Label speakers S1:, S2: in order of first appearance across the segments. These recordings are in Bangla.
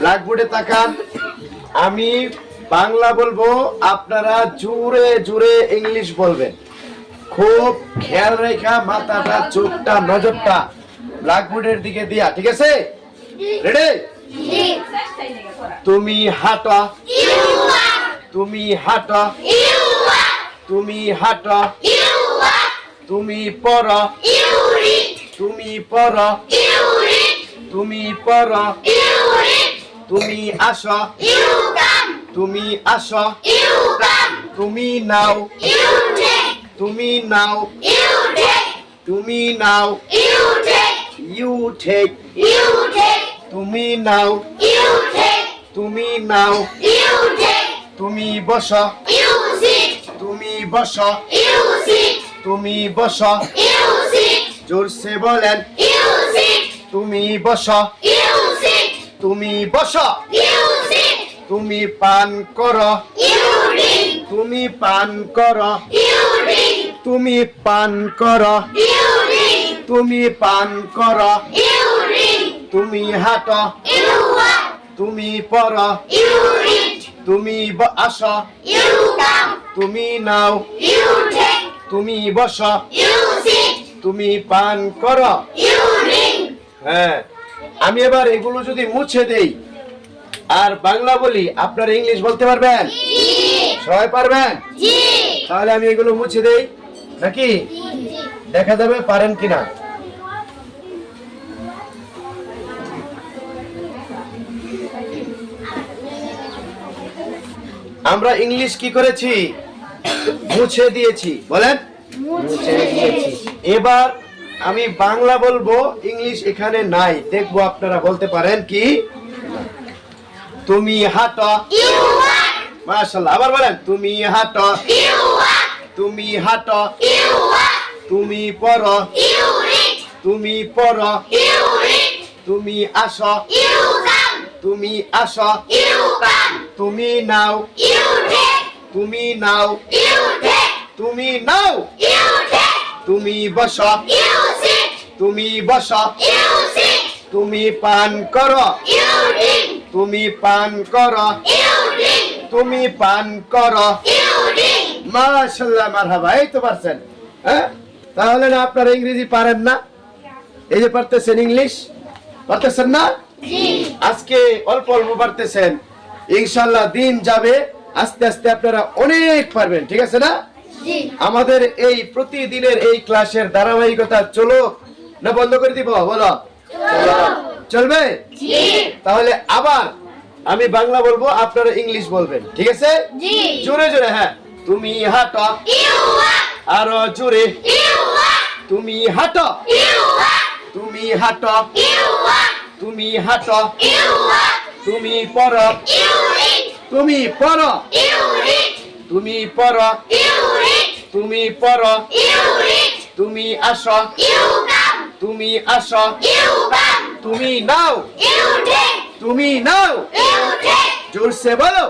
S1: ব্ল্যাকবোর্ডে তাকান। আমি বাংলা বলবো, আপনারা জোরে জোরে ইংলিশ বলবেন। খুব খেয়াল রেখা মাথাটা, চোখটা, নজরটা ব্ল্যাকবোর্ডের দিকে দিয়া, ঠিক আছে? রেডি? তুমি হাঁটো, তুমি হাঁটো, তুমি হাঁটো, তুমি পড়ো, তুমি পড়ো, তুমি পড়ো, তুমি আসো, তুমি আসো, তুমি নাও, তুমি নাও, তুমি নাও, ইউ টেক, তুমি নাও, তুমি নাও, তুমি বসো, তুমি বসো, তুমি বসো, জোরসে বলেন, তুমি বসো, তুমি বসো, তুমি পান করো, তুমি পান করো, তুমি পান করো, তুমি পান করো, তুমি হাঁটো, তুমি পড়ো, তুমি আসো, তুমি নাও, তুমি বসো, তুমি পান করো। হ্যাঁ, আমি এবার এগুলো যদি মুছে দেই আর বাংলা বলি, আপনারা ইংলিশ বলতে পারবেন? সবাই পারবেন? তাহলে আমি এগুলো মুছে দেই নাকি, দেখা যাবে পারেন কিনা। আমরা ইংলিশ কি করেছি? মুছে দিয়েছি। বলেন, মুছে দিয়েছি। এবার আমি বাংলা বলবো, ইংলিশ এখানে নাই, দেখবো আপনারা বলতে পারেন কি। তুমি হাঁটো, মাশাআল্লাহ। আবার বলেন, তুমি হাঁটো, তুমি হাঁটো, তুমি পড়ো, তুমি পড়ো, তুমি আসো, তুমি আসো, তুমি নাও, তুমি নাও, তুমি নাও, তুমি বসো, তুমি বসো, তুমি পান করো, তুমি পান করো, তুমি পান করো। মাশাআল্লাহ, মারহাবা। এই তো পারছেন। হ্যাঁ, তাহলে না আপনারা ইংরেজি পারেন না? এই যে পারতেছেন, ইংলিশ পারতেছেন না? আজকে অল্প অল্প পারতেছেন, ইনশাআল্লাহ দিন যাবে, আস্তে আস্তে আপনারা অনেক পারবেন, ঠিক আছে না? আমাদের এই প্রতিদিনের এই ক্লাসের ধারাবাহিকতা চলো না বন্ধ করে দিব? বলো, চলবে? তাহলে আবার আমি বাংলা বলবো, আপনারা ইংলিশ বলবেন, ঠিক আছে? জোরে জোরে। হ্যাঁ, তুমি হাঁটো, আরো জোরে, তুমি হাঁটো, তুমি হাঁটো, তুমি হাঁটো, তুমি পড়ো, তুমি পড়ো, তুমি পড়ো, তুমি পড়ো, তুমি আসো, তুমি আসো, তুমি নাও, তুমি নাও, জোরসে বলো,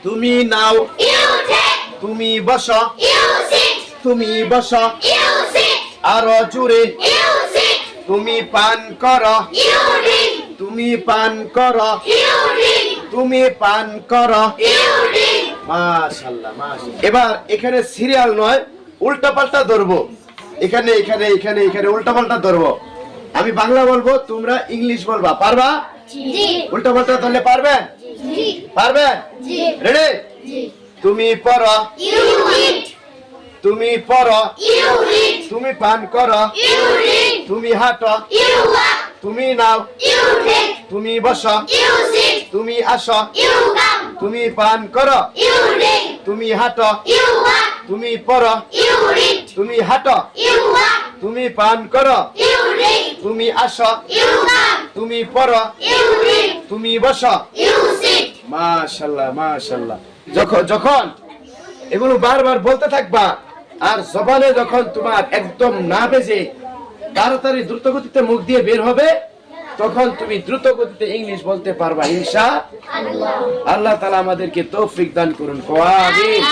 S1: তুমি নাও, তুমি বসো, তুমি বসো, আরো জোরে, তুমি পান করো, তুমি পান করো, তুমি পান করো। মাশাআল্লাহ, মাশাআল্লাহ। এবার এখানে সিরিয়াল নয়, উল্টা পাল্টা ধরবো। এখানে এখানে এখানে এখানে উল্টা পাল্টা ধরবো। আমি বাংলা বলবো, তোমরা ইংলিশ বলবা। পারবা? উল্টা পাল্টা ধরলে পারবেন? পারবেন? রেডি? তুমি পড়ো, তুমি পড়ো, তুমি পান করো, তুমি হাঁটো, তুমি নাও, তুমি বসো, তুমি আসো, তুমি পান করো, তুমি হাঁটো, তুমি পড়ো, তুমি হাঁটো, তুমি পান করো, তুমি আসো, তুমি পড়ো, তুমি বসো। মাশাআল্লাহ, মাশাআল্লাহ। যখন এগুলো বারবার বলতে থাকবা, আর জবানে যখন তোমার একদম না বেজে তাড়াতাড়ি দ্রুত গতিতে মুখ দিয়ে বের হবে, তখন তুমি দ্রুত গতিতে ইংলিশ বলতে পারবা ইনশাআল্লাহ। আল্লাহ তাআলা আমাদেরকে তৌফিক দান করুন। আমিন।